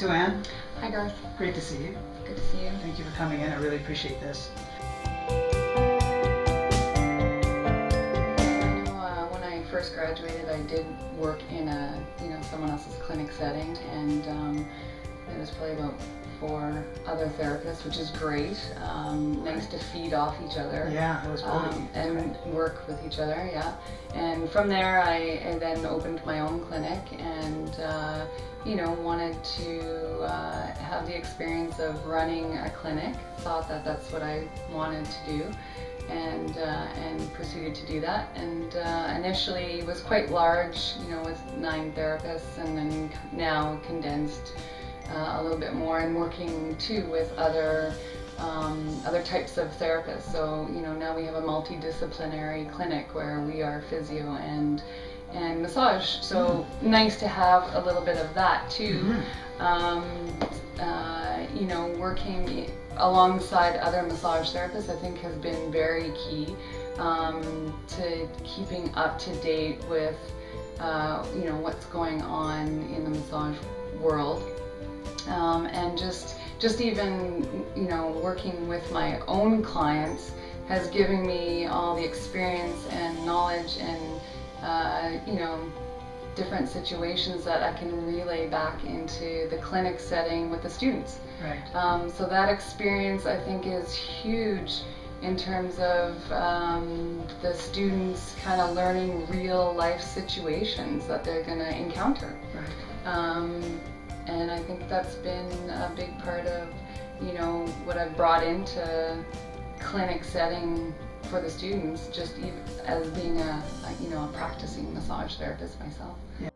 Sue Ann, Hi Garth. great to see you. Good to see you. Thank you for coming in. I really appreciate this. When I first graduated, I did work in a someone else's clinic setting, and there was probably about 4 other therapists, which is great. Nice to feed off each other. Yeah, it was really and work with each other. Yeah, and from there I then opened my own clinic, and wanted to have the experience of running a clinic. Thought that that's what I wanted to do, and proceeded to do that. And initially it was quite large, with 9 therapists, and then now condensed a little bit more, and working too with other types of therapists. So now we have a multidisciplinary clinic where we are physio and massage. So nice to have a little bit of that too. Working alongside other massage therapists, I think, has been very key to keeping up to date with what's going on in the massage world. And just even working with my own clients has given me all the experience and knowledge and different situations that I can relay back into the clinic setting with the students. Right. So that experience, I think, is huge in terms of the students kind of learning real life situations that they're going to encounter. Right. And I think that's been a big part of what I've brought into clinic setting for the students, just even as being a practicing massage therapist myself. Yeah.